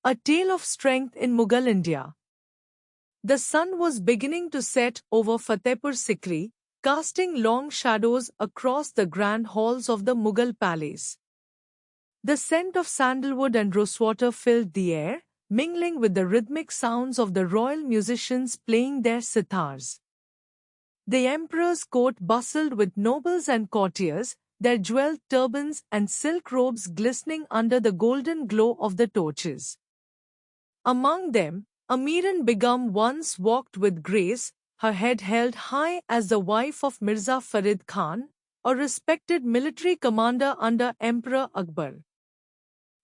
A tale of strength in Mughal India. The sun was beginning to set over Fatehpur Sikri, casting long shadows across the grand halls of the Mughal palace. The scent of sandalwood and rosewater filled the air, mingling with the rhythmic sounds of the royal musicians playing their sitars. The emperor's court bustled with nobles and courtiers, their jeweled turbans and silk robes glistening under the golden glow of the torches. Among them, Amiran Begum once walked with grace, her head held high as the wife of Mirza Farid Khan, a respected military commander under Emperor Akbar.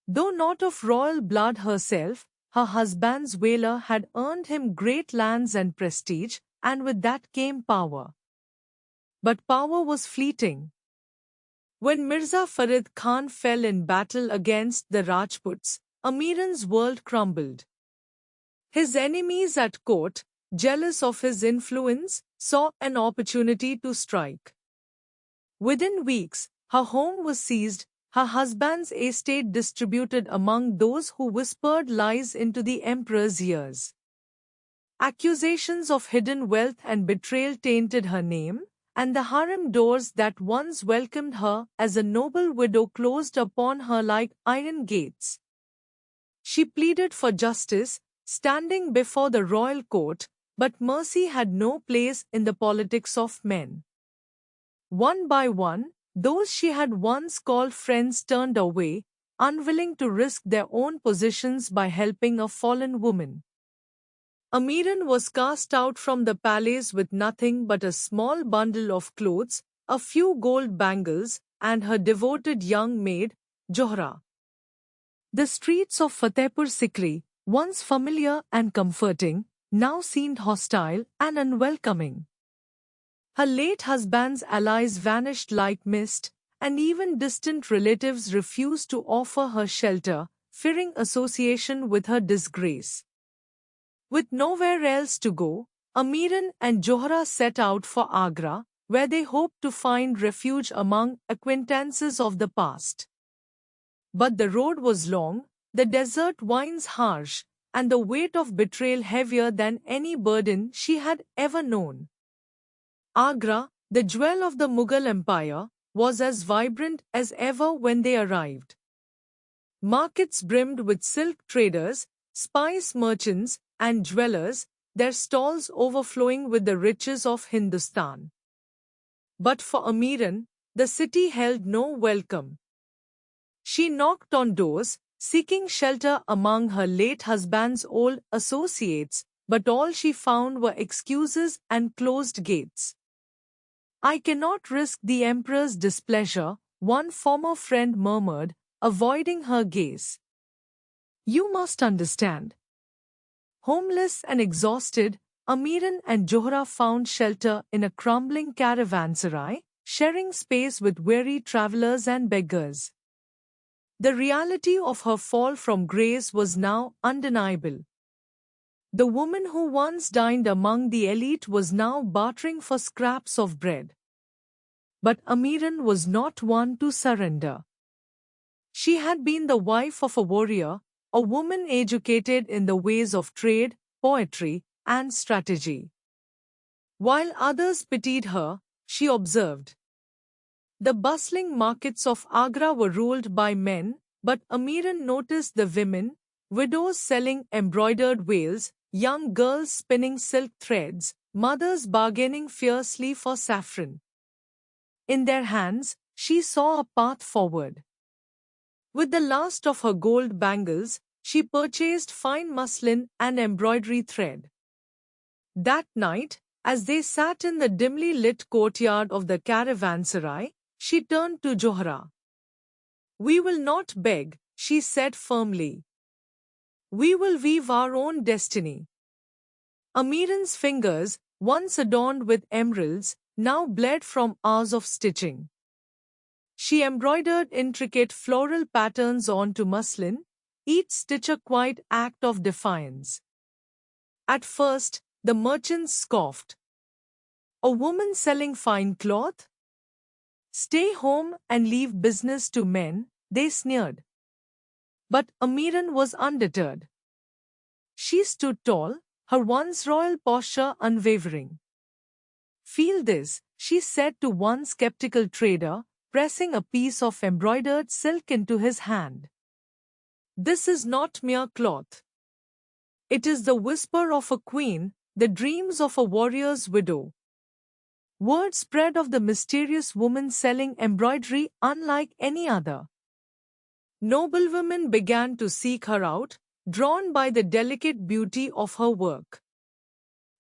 Though not of royal blood herself, her husband's valor had earned him great lands and prestige, and with that came power. But power was fleeting. When Mirza Farid Khan fell in battle against the Rajputs, Amiran's world crumbled. His enemies at court, jealous of his influence, saw an opportunity to strike. Within weeks, her home was seized, her husband's estate distributed among those who whispered lies into the emperor's ears. Accusations of hidden wealth and betrayal tainted her name, and the harem doors that once welcomed her as a noble widow closed upon her like iron gates. She pleaded for justice, standing before the royal court, but mercy had no place in the politics of men. One by one, those she had once called friends turned away, unwilling to risk their own positions by helping a fallen woman. Amiran was cast out from the palace with nothing but a small bundle of clothes, a few gold bangles, and her devoted young maid, Johra. The streets of Fatehpur Sikri, once familiar and comforting, now seemed hostile and unwelcoming. Her late husband's allies vanished like mist, and even distant relatives refused to offer her shelter, fearing association with her disgrace. With nowhere else to go, Amiran and Johra set out for Agra, where they hoped to find refuge among acquaintances of the past. But the road was long, the desert winds harsh, and the weight of betrayal heavier than any burden she had ever known. Agra, the jewel of the Mughal Empire, was as vibrant as ever when they arrived. Markets brimmed with silk traders, spice merchants, and jewelers, their stalls overflowing with the riches of Hindustan. But for Amiran, the city held no welcome. She knocked on doors, seeking shelter among her late husband's old associates, but all she found were excuses and closed gates. "I cannot risk the emperor's displeasure," one former friend murmured, avoiding her gaze. "You must understand." Homeless and exhausted, Amiran and Johra found shelter in a crumbling caravanserai, sharing space with weary travelers and beggars. The reality of her fall from grace was now undeniable. The woman who once dined among the elite was now bartering for scraps of bread. But Amiran was not one to surrender. She had been the wife of a warrior, a woman educated in the ways of trade, poetry, and strategy. While others pitied her, she observed. The bustling markets of Agra were ruled by men, but Amiran noticed the women, widows selling embroidered veils, young girls spinning silk threads, mothers bargaining fiercely for saffron. In their hands, she saw a path forward. With the last of her gold bangles, she purchased fine muslin and embroidery thread. That night, as they sat in the dimly lit courtyard of the caravanserai, she turned to Johra. "We will not beg," she said firmly. "We will weave our own destiny." Amiran's fingers, once adorned with emeralds, now bled from hours of stitching. She embroidered intricate floral patterns onto muslin, each stitch a quiet act of defiance. At first, the merchants scoffed. "A woman selling fine cloth? Stay home and leave business to men," they sneered. But Amiran was undeterred. She stood tall, her once royal posture unwavering. "Feel this," she said to one skeptical trader, pressing a piece of embroidered silk into his hand. "This is not mere cloth. It is the whisper of a queen, the dreams of a warrior's widow." Word spread of the mysterious woman selling embroidery unlike any other. Noblewomen began to seek her out, drawn by the delicate beauty of her work.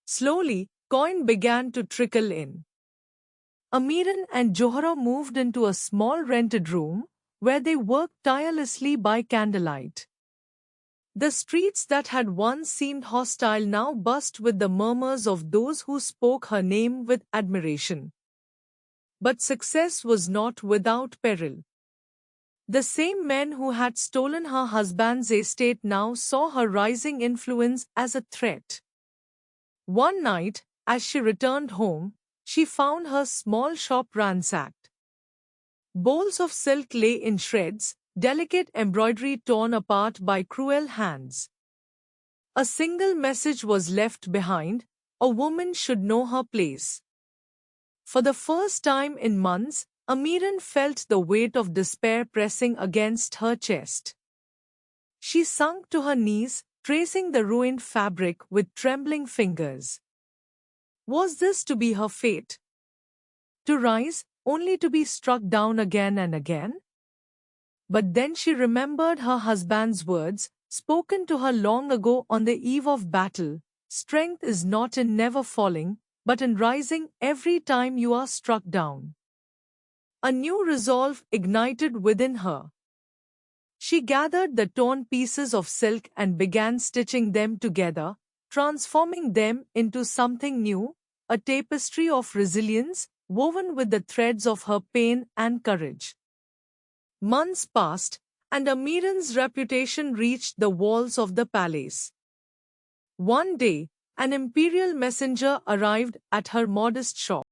Slowly, coin began to trickle in. Amiran and Johara moved into a small rented room, where they worked tirelessly by candlelight. The streets that had once seemed hostile now buzzed with the murmurs of those who spoke her name with admiration. But success was not without peril. The same men who had stolen her husband's estate now saw her rising influence as a threat. One night, as she returned home, she found her small shop ransacked. Bowls of silk lay in shreds, delicate embroidery torn apart by cruel hands. A single message was left behind: a woman should know her place. For the first time in months, Amiran felt the weight of despair pressing against her chest. She sunk to her knees, tracing the ruined fabric with trembling fingers. Was this to be her fate? To rise, only to be struck down again and again? But then she remembered her husband's words, spoken to her long ago on the eve of battle: "Strength is not in never falling, but in rising every time you are struck down." A new resolve ignited within her. She gathered the torn pieces of silk and began stitching them together, transforming them into something new, a tapestry of resilience, woven with the threads of her pain and courage. Months passed, and Amiran's reputation reached the walls of the palace. One day, an imperial messenger arrived at her modest shop.